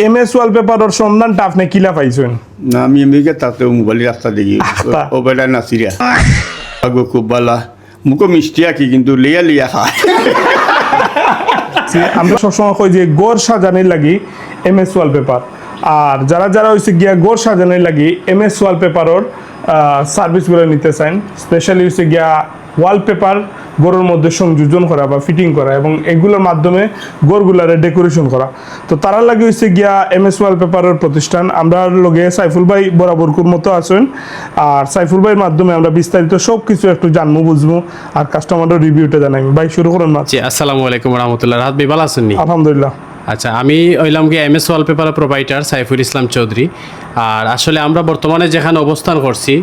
MS ওয়ালপেপারের সন্ধানটা আপনি কিলা পাইছেন? না আমি এমনিকে তাতে মোবাইলের রাস্তা দেখি ও বেটা নাচিরা আগো খুব ভালো মুখো মিষ্টি আঁকি কিন্তু লিয়া লিয়া খায়। আমরা সবসময় কই যে গোর সাজানোর লাগি এমএস ওয়ালপেপার, আর যারা যারা হয়েছে গিয়া গোর সাজানোর লাগি এমএস ওয়ালপেপারের সার্ভিসগুলো নিতে চান, স্পেশালি হচ্ছে গিয়া ওয়ালপেপার গোরের মধ্যে সংযোজন করা বা ফিটিং করা এবং এগুলোর মাধ্যমে গোরগুলারে ডেকোরেশন করা, তো তারা লাগে হচ্ছে গিয়া এমএস ওয়ালপেপারের প্রতিষ্ঠান। আমরা লগে সাইফুল ভাই বরাবরকুর মতো আছেন, আর সাইফুল ভাইয়ের মাধ্যমে আমরা বিস্তারিত সব কিছু একটু জানবো বুঝবো আর কাস্টমারের রিভিউটা জানাই। ভাই শুরু করুন না। জি আসসালামু আলাইকুম রহমতুল্লাহ। রাহাত ভাই ভালো আছেন নি? আলহামদুলিল্লাহ। আচ্ছা, আমি হইলাম গিয়ে এমএস ওয়ালপেপারের প্রোভাইডার সাইফুল ইসলাম চৌধুরী। আর আসলে আমরা বর্তমানে যেখানে অবস্থান করছি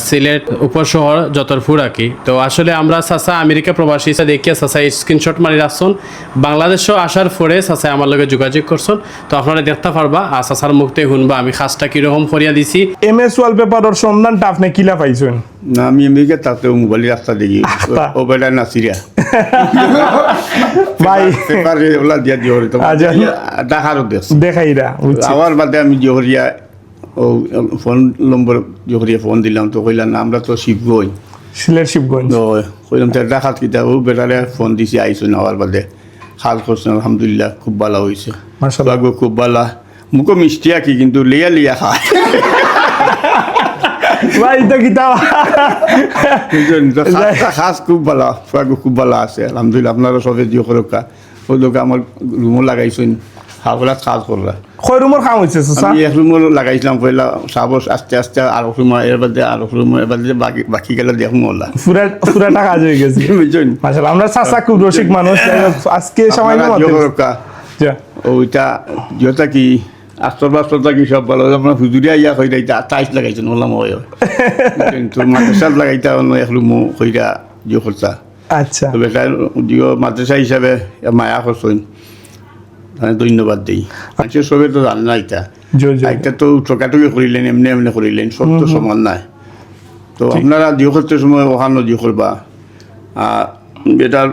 সিলেট উপশহর যতরপুর আর কি। তো আসলে আমরা চাচা আমেরিকা প্রবাসী দেখিয়া চাচা স্ক্রিনশট মারি রাখছেন, বাংলাদেশও আসার পরে চাচা আমার লগে যোগাযোগ করছেন। তো আপনারা দেখতে পারবা আর চাচার মুখতে শুনবা আমি খাসটা কিরকম করিয়া দিছি। এমএস ওয়ালপেপারের সন্ধানটা আপনি কিলা পাইছেন? না আমি এমনিকে তাতে মোবাইলের রাস্তা দেখি ও বেটা নাচিরা ভাই পেপারে ওলা দিয়া দিওরি তো আচ্ছা। দেখারও দেশ দেখাইরা আমার বাদে আমি জহরিয়া ও ফোন নম্বর জহরিয়া ফোন দিলাম তো কইলাম না আমরা তো শিবগঞ্জ সিলেট শিবগঞ্জ। তো কইলাম তো দেখাত কিতা ও বেটারে ফোন দিছি আইসো না আমার বাদে খাল করছেন আলহামদুলিল্লাহ খুব ভালো হয়েছে মাশাআল্লাহ। লাগো খুব ভালো মুখো মিষ্টি আঁকি কিন্তু লিয়া লিয়া খায়। ভাই এটা কিতা খাস খুব ভালো লাগো খুব ভালো আছে আলহামদুলিল্লাহ। আপনারা সবে জিও করকা ওই লোক আমার রুমও লাগাইছেন হাওলা কাজ করলা কয় রুমের কাম হইছে চাচা? আমি এক রুমও লাগাইছিলাম পয়লা সাবস আস্তে আস্তে আর রুম এর বাদে আর রুম এর বাদে বাকি গেলে দেখুন ওলা পুরাটা কাজ হয়ে গেছে বুঝছেন। মাশাআল্লাহ। আমরা চাচা খুব রসিক মানুষ, আজকে সময় আপনারা জিও করকা যা ওইটা জিওটা কি আস্তরটা কি সব ভালো আপনার হুজুরিয়া ইয়া কইরা এটা টাইস লাগাইছেন বললাম হয় কিন্তু মাদ্রাসাত লাগাইতা অন্য এক রুমও কইরা জিও করতা। আচ্ছা তবে জিও মাদ্রাসা হিসাবে মায়া করছেন ধন্যবাদ দিই। মানুষের সবে তো জানে না এটা জয় জয়। এটা তো ঠকাটুকি করিলেন এমনি এমনি করিলেন সব তো সমান নাই। তো আপনারা জিও করতে সময় ওখানো জিও করবা। আর এটার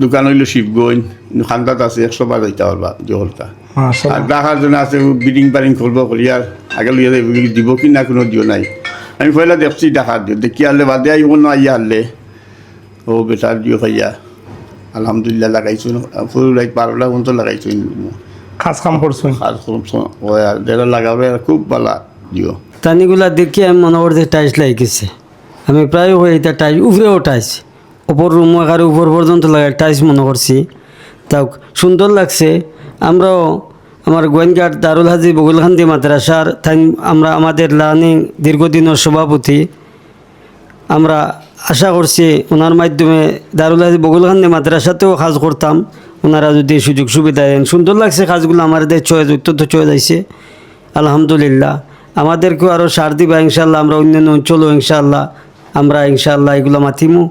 দোকান হইল শিবগঞ্জ খান্দাত আছে 100 বার যাইতে পারবা জিও করতা। আর মাশাআল্লাহ। দেখার জন্য আছে বিডিং বারিং করবো করিয়ার আগে লইয়া যাইব দিব কি না কোনো দিও নাই। আমি পয়লা দেখছি দেখার দিও দেখি আনলে বাদে আইব না আইয়া আনলে ও বেটার দিও খাইয়া আলহামদুলিল্লাহ লাগাইছো ফুল লাইট 12টা পর্যন্ত লাগাইছো কাজ কাম করছেন? কাজ করছো আর যেটা লাগাবে খুব ভালো দিও। টানিগুলা দেখি আমি মনে করছি টাইলস লাগিয়েছে। আমি প্রায় হয়ে এটা টাইলস উপরেও টাইলস ওপর রুম আর উপর পর্যন্ত লাগাই টাইলস মনে করছি, তাও সুন্দর লাগছে। আমরাও আমার গোয়েনঘাট দারুল হাজি বগুলখান্দি মাদ্রাসার আমরা আমাদের লার্নিং দীর্ঘদিনের সভাপতি, আমরা আশা করছি ওনার মাধ্যমে দারুল হাজি বগুলখান্দি মাদ্রাসাতেও কাজ করতাম, ওনারা যদি সুযোগ সুবিধা দেন। সুন্দর লাগছে কাজগুলো আমাদের চয়েস অত্যন্ত চয়েস আইছে আলহামদুলিল্লাহ। আমাদেরকেও আরও সার দিবা ইনশাল্লাহ। আমরা অন্যান্য অঞ্চলও ইনশাল্লাহ আমরা ইনশাল্লাহ এগুলো মাতিমু।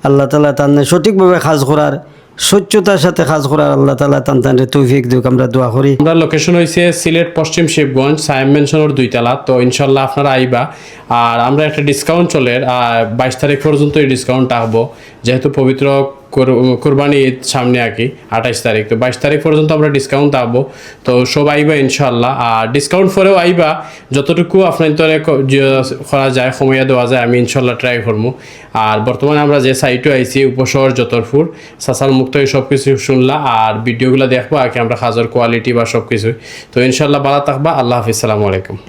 আল্লাহ তালা তার সঠিকভাবে কাজ করার স্বচ্ছতার সাথে কাজ করার আল্লাহ তালা তান্তানরে তৌফিক দিক আমরা দোয়া করি। আমরা লোকেশন হয়েছে সিলেট পশ্চিম শিবগঞ্জ সায়েম মেনশনের 2 তলা। তো ইনশাল্লাহ আপনারা আইবা। আর আমরা একটা ডিসকাউন্ট চলে 22 তারিখ পর্যন্ত এই ডিসকাউন্ট থাকবো, যেহেতু পবিত্র কোরবানি ঈদ সামনে আর কি 28 তারিখ। তো 22 তারিখ পর্যন্ত আমরা ডিসকাউন্ট থাকবো, তো সব আইবা ইনশাল্লাহ। আর ডিসকাউন্ট পরেও আইবা, যতটুকু আপনার তরে করা যায় সময় দেওয়া যায় আমি ইনশাল্লাহ ট্রাই করবো। আর বর্তমানে আমরা যে সাইটও আইছি উপশহর যতরপুর সাসার মুক্ত সব কিছু শুনলা আর ভিডিওগুলো দেখবো আর কি আমরা খাজার কোয়ালিটি বা সব কিছুই। তো ইনশাল্লাহ ভালো থাকবা। আল্লাহ হাফিজ, সালামু আলাইকুম।